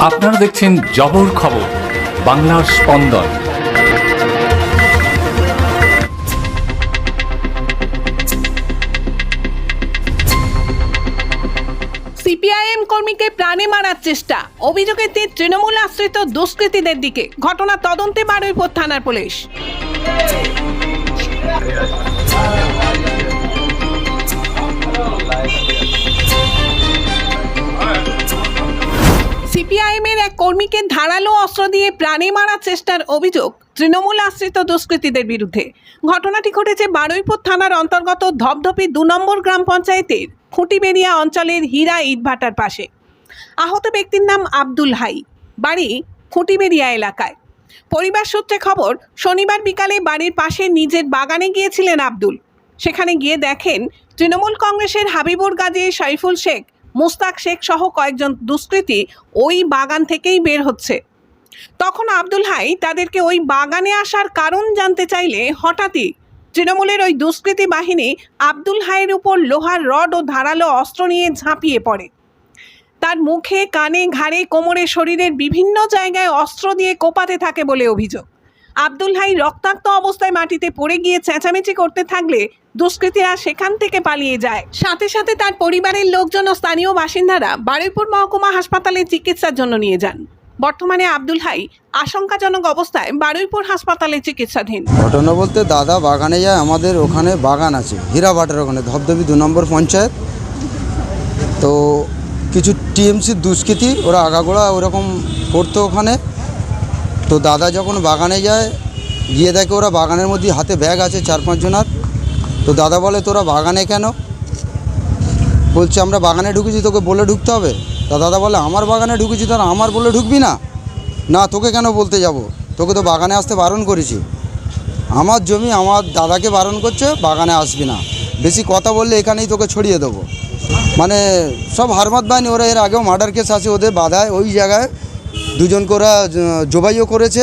আপনারা দেখছেন জবর খবর, বাংলার স্পন্দন। সিপিআইএম কর্মীকে প্রাণে মারার চেষ্টা, অভিযোগের তীর তৃণমূল আশ্রিত দুষ্কৃতীদের দিকে। ঘটনা তদন্তে বারুইপুর থানার পুলিশ। সিপিআইএম এর এক কর্মীকে ধারালো অস্ত্র দিয়ে প্রাণে মারার চেষ্টার অভিযোগ তৃণমূল আশ্রিত দুষ্কৃতীদের বিরুদ্ধে। ঘটনাটি ঘটেছে বারুইপুর থানার অন্তর্গত ধপধপি 2 নম্বর গ্রাম পঞ্চায়েতের খুঁটিবেড়িয়া অঞ্চলের হীরা ইটভাটার পাশে। আহত ব্যক্তির নাম আব্দুল হাই, বাড়ি খুঁটিবেড়িয়া এলাকায়। পরিবার সূত্রে খবর, শনিবার বিকালে বাড়ির পাশে নিজের বাগানে গিয়েছিলেন আব্দুল। সেখানে গিয়ে দেখেন তৃণমূল কংগ্রেসের হাবিবুর গাজী, সাইফুল শেখ, মুস্তাক শেখ সহ কয়েকজন দুষ্কৃতী ওই বাগান থেকেই বের হচ্ছে। তখন আব্দুল হাই তাদেরকে ওই বাগানে আসার কারণ জানতে চাইলে হঠাৎই তৃণমূলের ওই দুষ্কৃতী বাহিনী আব্দুল হাইয়ের উপর লোহার রড ও ধারালো অস্ত্র নিয়ে ঝাঁপিয়ে পড়ে। তার মুখে, কানে, ঘাড়ে, কোমরে, শরীরের বিভিন্ন জায়গায় অস্ত্র দিয়ে কোপাতে থাকে বলে অভিযোগ। আব্দুল হাই রক্তাক্ত অবস্থায় মাটিতে পড়ে গিয়ে চেঁচামেচি করতে থাকলে দুষ্কৃতীরা সেখান থেকে পালিয়ে যায়। সাথে সাথে তার পরিবারের লোকজন ও স্থানীয় বাসিন্দারা বারুইপুর মহকুমা হাসপাতালে চিকিৎসার জন্য নিয়ে যান। বর্তমানে আব্দুল হাই আশঙ্কাজনক অবস্থায় বারুইপুর হাসপাতালে চিকিৎসাধীন। ঘটনা বলতে দাদা বাগানে যায়, আমাদের ওখানে বাগান আছে হীরাভাটার ওখানে, ধপধপি 2 নম্বর পঞ্চায়েত। তো কিছু টিএমসির দুষ্কৃতী ওরা আগাগোড়া ওরকম করতো ওখানে। তো দাদা যখন বাগানে যায়, গিয়ে দেখে ওরা বাগানের মধ্যে হাতে ব্যাগ আছে 4-5 জনার। তো দাদা বলে, তোরা বাগানে কেন? বলছে, আমরা বাগানে ঢুকেছি, তোকে বলে ঢুকতে হবে। তা দাদা বলে, আমার বাগানে ঢুকেছি, তোরা আমার বলে ঢুকবি না? না, তোকে কেন বলতে যাব? তোকে তো বাগানে আসতে বারণ করেছি। আমার জমি, আমার দাদাকে বারণ করছে, বাগানে আসবি না, বেশি কথা বললে এখানেই তোকে ছড়িয়ে দেবো। মানে সব হারমাত বাহিনী, ওরা এর আগেও মার্ডার কেস আছে ওদের, বাধায় ওই জায়গায় 2 জনকে ওরা জবাইও করেছে।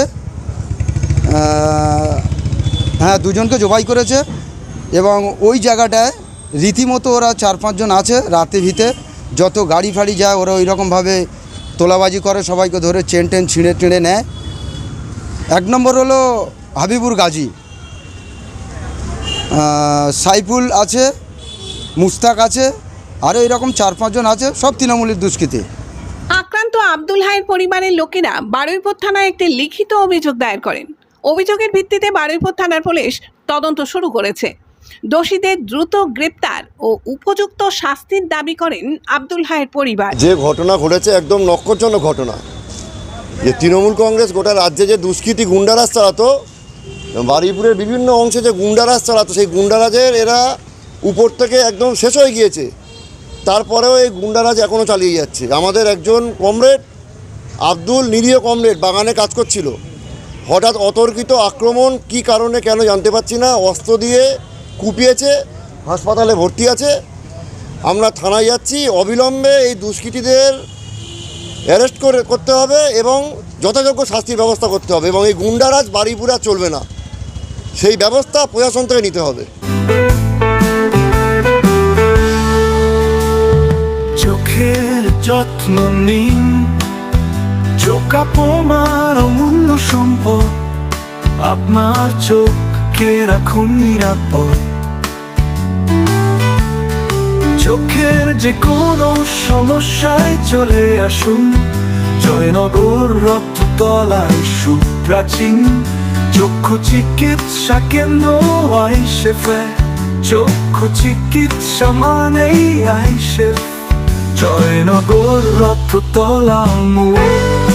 হ্যাঁ, 2 জনকে জবাই করেছে। এবং ওই জায়গাটায় রীতিমতো ওরা 4-5 জন আছে, রাতে ভিতে যত গাড়ি ফাড়ি যায় ওরা ওই রকমভাবে তোলাবাজি করে, সবাইকে ধরে চেন টেন ছিঁড়ে নেয়। 1 নম্বর হলো হাবিবুর গাজী, সাইফুল আছে, মুস্তাক আছে, আরও এরকম 4-5 জন আছে, সব তৃণমূলের দুষ্কৃতী। আক্রান্ত আব্দুল হাইয়ের পরিবারের লোকেরা বারুইপুর থানায় একটি লিখিত অভিযোগ দায়ের করেন। অভিযোগের ভিত্তিতে বারুইপুর থানার পুলিশ তদন্ত শুরু করেছে। দোষীদের দ্রুত গ্রেপ্তার ও উপযুক্ত শাস্তির দাবি করেন আব্দুল হাইয়ের পরিবার। যে ঘটনা ঘটেছে একদম নক্করজনক ঘটনা। যে তৃণমূল কংগ্রেস গোটা রাজ্যে যে দুষ্কৃতী গুন্ডারাজ চালাতো, বারুইপুরের বিভিন্ন অংশে যে গুন্ডারাজ চালাতো, সেই গুন্ডারাজের এরা উপর থেকে একদম শেষ হয়ে গিয়েছে। তারপরেও এই গুন্ডারাজ এখনও চালিয়ে যাচ্ছে। আমাদের একজন কমরেড আব্দুল, নিরীহ কমরেড, বাগানে কাজ করছিল, হঠাৎ অতর্কিত আক্রমণ, কি কারণে কেন জানতে পারছি না, অস্ত্র দিয়ে কুপিয়েছে, হাসপাতালে ভর্তি আছে। আমরা থানায় যাচ্ছি, অবিলম্বে এই দুষ্কৃতীদের অ্যারেস্ট করতে হবে এবং যথাযোগ্য শাস্তির ব্যবস্থা করতে হবে, এবং এই গুন্ডারাজ বারুইপুরে চলবে না, সেই ব্যবস্থা প্রশাসন থেকে নিতে হবে। চোখের যত্ন নিন, চোখ আপনার অমূল্য সম্পদ, আপনার চোখকে রাখুন নিরাপদ। চোখের যে কোনো সমস্যায় চলে আসুন জয়নগর রক্ততলায় সুপ্রাচীন চক্ষু চিকিৎসা কেন্দ্র আইসেফে। চক্ষু চিকিৎসা মানেই আইসেফ, জয়নগর রক্ততলা মোড়।